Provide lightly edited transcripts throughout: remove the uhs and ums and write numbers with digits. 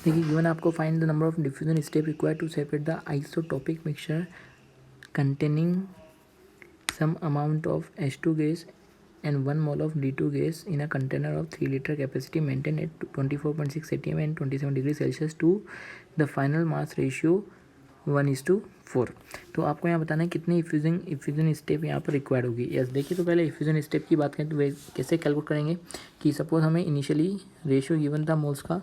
देखिए गिवन आपको find the number of diffusion step required to separate the isotopic mixture containing some amount of H2 gas and 1 mole of D2 gas in a container of 3 liter capacity maintained at 24.6 atm and 27 degrees Celsius to the final mass ratio 1:4। तो आपको यहाँ बताना है कितनी effusion step यहाँ पर required होगी। Yes देखिए, तो पहले इफ्यूजन स्टेप की बात करें तो वे कैसे कैलकुलेट करेंगे कि सपोज हमें इनिशियली रेशियो गिवन था मोल्स का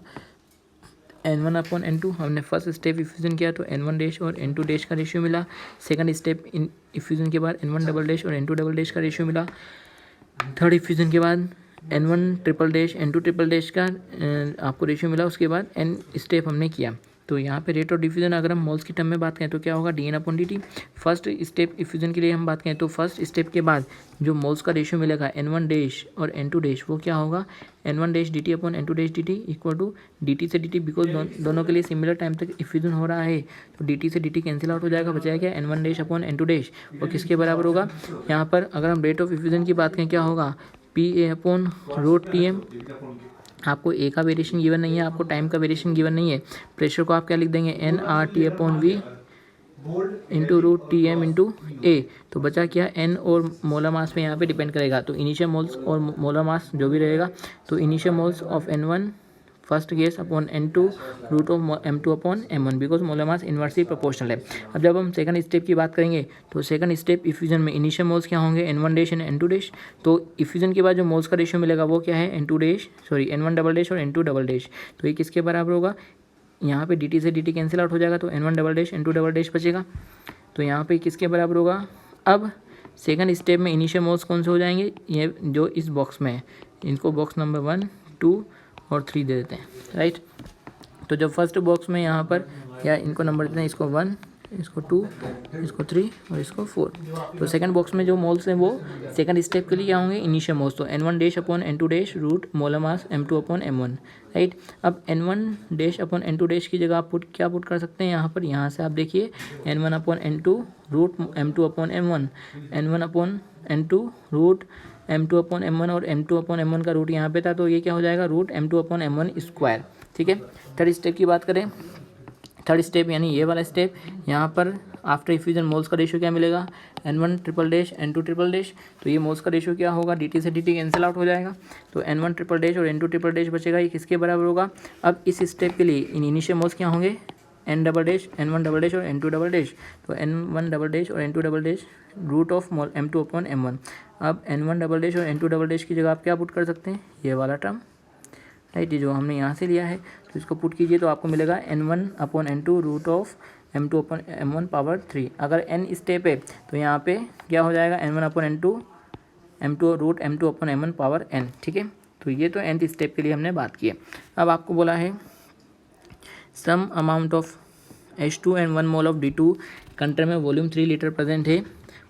N1/N2, हमने फर्स्ट स्टेप इफ्यूजन किया तो N1 डैश और N2 डैश का रेशियो मिला। सेकंड स्टेप इन इफ्यूजन के बाद N1 डबल डैश और N2 डबल डैश का रेशियो मिला। थर्ड इफ्यूजन के बाद N1 triple dash N2 triple dash का आपको रेशियो मिला। उसके बाद N स्टेप हमने किया। तो यहाँ पे रेट ऑफ डिफ्यूजन अगर हम मोल्स की टर्म में बात करें तो क्या होगा, dN/dt। फर्स्ट स्टेप इफ्यूजन के लिए हम बात करें तो फर्स्ट स्टेप के बाद जो मोल्स का रेशियो मिलेगा N1 डैश और N2 डैश वो क्या होगा, N1 dash dt/N2 dash dt equal to dt से dt, बिकॉज दोनों के लिए सिमिलर टाइम तक इफ्यूजन हो रहा है तो dt से dt कैंसिल आउट हो जाएगा, बचाया क्या N1 डैश/N2 डैश। और किसके बराबर होगा, यहाँ पर अगर हम रेट ऑफ इफ्यूजन की बात करें क्या होगा, PA/√Tm। आपको ए का वेरिएशन गिवन नहीं है, आपको टाइम का वेरिएशन गिवन नहीं है। प्रेशर को आप क्या लिख देंगे, nRT/V /√Tm/A। तो बचा क्या, एन और मोलर मास पे यहाँ पे डिपेंड करेगा। तो इनिशियल मोल्स और मोलर मास जो भी रहेगा, तो initial moles of N1 first gas upon N2 √M2/M1, because molar mass inversely proportional है। अब जब हम सेकंड स्टेप की बात करेंगे तो सेकंड स्टेप इफ्यूजन में इनिशियल मोल्स क्या होंगे, N1 dash and N2 dash. तो इफ्यूजन के बाद जो मोल्स का रेशियो मिलेगा वो क्या है, N1 डबल डैश और N2 डबल डैश। तो ये किसके बराबर होगा, यहाँ पे dt से dt कैंसिल आउट हो जाएगा तो N1 double dash N2 double dash बचेगा। तो यहाँ पे किसके बराबर होगा, अब सेकंड स्टेप में इनिशियल मोल्स कौन से हो जाएंगे, ये जो इस बॉक्स में है, इनको बॉक्स नंबर 1, 2 और 3 दे देते हैं, राइट। तो जब फर्स्ट बॉक्स में यहाँ पर या इनको नंबर देते हैं, इसको 1, इसको 2, इसको 3 और इसको 4। तो सेकंड बॉक्स में जो मोल्स हैं वो सेकंड स्टेप के लिए क्या होंगे, इनिशियल मोल्स। तो N1 डैश/N2 dash root molar mass M2/M1, right. अब N1 डैश/N2 डैश की जगह आप क्या पुट कर सकते हैं यहाँ पर, यहाँ से आप देखिए N1/N2 root M2/M1, N1/N2 root M2/M1 और M2/M1 का रूट यहाँ पे था तो ये क्या हो जाएगा, रूट M2/M1 स्क्वायर, ठीक है। थर्ड स्टेप की बात करें, थर्ड स्टेप यानी ये वाला स्टेप, यहाँ पर आफ्टर इफ्यूजन मोल्स का रेशियो क्या मिलेगा, N1 triple dash N2 triple dash. तो ये मोल्स का रेशियो क्या होगा, dt से dt कैंसिल आउट हो जाएगा तो N1 ट्रिपल डैश और N2 ट्रिपल डैश बचेगा। ये किसके बराबर होगा, अब इस स्टेप के लिए इन इनिशियल मोल्स क्या होंगे, N double dash N1 double dash और N2 डबल डैश। तो N1 डबल डैश और N2 double dash root of M2/M1। अब N1 डबल डैश और N2 डबल डैश की जगह आप क्या पुट कर सकते हैं, ये वाला टर्म, राइट, ये जो हमने यहाँ से लिया है तो इसको पुट कीजिए तो आपको मिलेगा N1/N2 root of M2/M1 power 3। अगर n स्टेप है तो यहाँ पे क्या हो जाएगा, N1/N2 M2 root M2/M1 power n, ठीक है। तो ये तो nth स्टेप के लिए हमने बात की है। अब आपको बोला है some amount of H2 and 1 mole of D2 container में वॉल्यूम 3 लीटर प्रेजेंट है,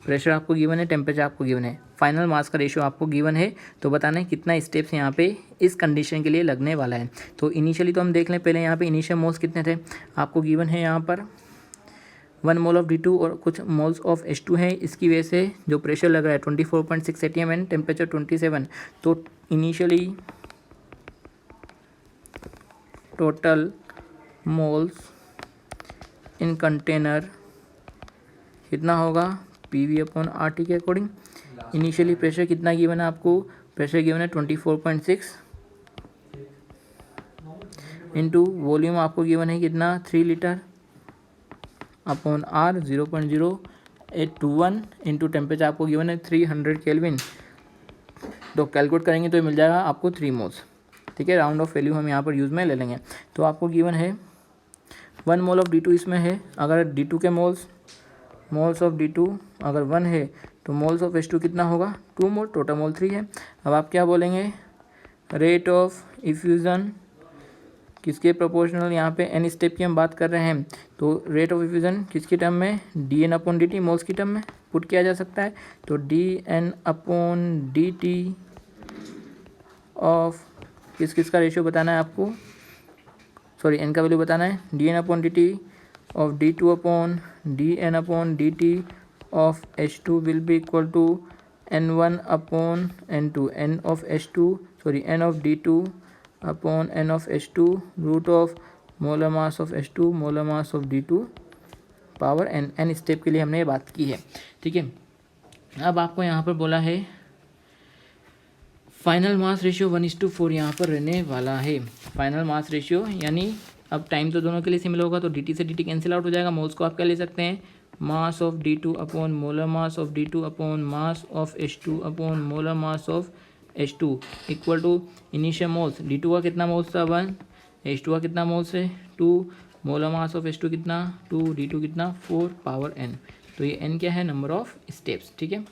प्रेशर आपको गिवन है, टेम्परेचर आपको गिवन है, फाइनल मास का रेशियो आपको गिवन है। तो बताना है कितना स्टेप्स यहाँ पे इस कंडीशन के लिए लगने वाला है। तो इनिशियली तो हम देख लें पहले, यहाँ पे इनिशियल मोल्स कितने थे आपको गिवन है, यहाँ पर 1 मोल ऑफ D2 और कुछ मोल्स ऑफ H2 है। इसकी वजह से जो प्रेशर लग रहा है 24.6 atm एंड टेम्परेचर 27। तो इनिशियली टोटल मोल्स इन कंटेनर कितना होगा, PV/RT के अकॉर्डिंग। इनिशियली प्रेशर कितना गिवन है आपको, प्रेशर गिवन है 24.6 इंटू वॉल्यूम आपको गिवन है कितना 3 litre upon R 0.0821 into temperature आपको गिवन है 300 केल्विन। तो कैलकुलेट करेंगे तो मिल जाएगा आपको 3 मोल्स, ठीक है। राउंड ऑफ वैल्यू हम यहाँ पर यूज़ में ले लेंगे। तो आपको गिवन है 1 मोल ऑफ D2 इसमें है, अगर D2 के मोल्स ऑफ D2 अगर 1 है तो मोल्स ऑफ H2 कितना होगा 2 मोल, टोटल मोल 3 है। अब आप क्या बोलेंगे, रेट ऑफ इफ्यूज़न किसके प्रोपोर्शनल, यहाँ पे n स्टेप की हम बात कर रहे हैं तो रेट ऑफ इफ्यूज़न किसकी टर्म में, dN/dt मोल्स की टर्म में पुट किया जा सकता है। तो dN/dt ऑफ किस का रेशियो बताना है आपको, सॉरी n का वैल्यू बताना है, dN/dt of D2/dN/dt of H2 will be equal to N1/N2, n of D2 upon n of H2 root of molar mass of H2 molar mass of D2 power n step के लिए हमने ये बात की है, ठीक है। अब आपको यहाँ पर बोला है फाइनल मास रेशियो 1:4 यहाँ पर रहने वाला है। फाइनल मास रेशियो यानी अब टाइम तो दोनों के लिए सिमिलर होगा, तो dt से dt कैंसिल आउट हो जाएगा। मोल्स को आप क्या ले सकते हैं, mass of D2 upon molar mass of D2 upon mass of H2 upon molar mass of H2 equal to initial moles. D2 का कितना मोल्स था 1, H2 का कितना मोल्स है 2, मोलर मास ऑफ H2 कितना 2, D2 कितना 4 पावर n। तो ये n क्या है, नंबर ऑफ स्टेप्स, ठीक है।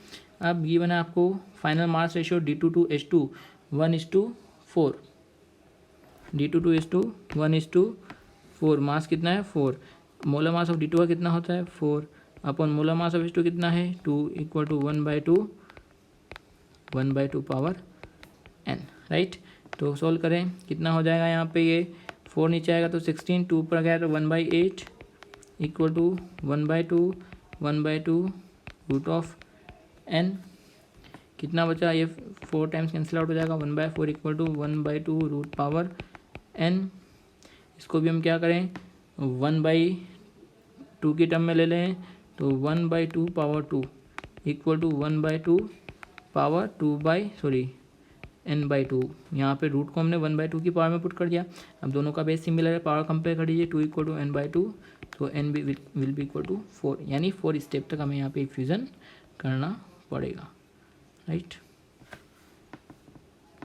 अब ये बना आपको final mass ratio D2 to H2 1:4, D2 to H2 1:4, mass कितना है 4, मोलर मास ऑफ D2 का कितना होता है 4 upon molar mass of H2 कितना है 2 equal to 1/2 power n, right. तो सॉल्व करें कितना हो जाएगा, यहाँ पे ये 4 नीचे आएगा तो 16, 2 पर गया तो 1/8 equal to 1/2 root of n। कितना बचा, ये 4 टाइम्स कैंसिल आउट हो जाएगा, 1/4 equal to 1/2 root power n। इसको भी हम क्या करें 1/2 की टर्म में ले लें तो 1/2 power 2 equal to 1/2 power n/2। यहाँ पे रूट को हमने 1/2 की पावर में पुट कर दिया। अब दोनों का बेस सिमिलर है, पावर कंपेयर कर दीजिए, 2 इक्वल टू n/2, तो n will be equal to 4, यानी 4 स्टेप तक हमें यहाँ पे फ्यूज़न करना पड़ेगा, राइट।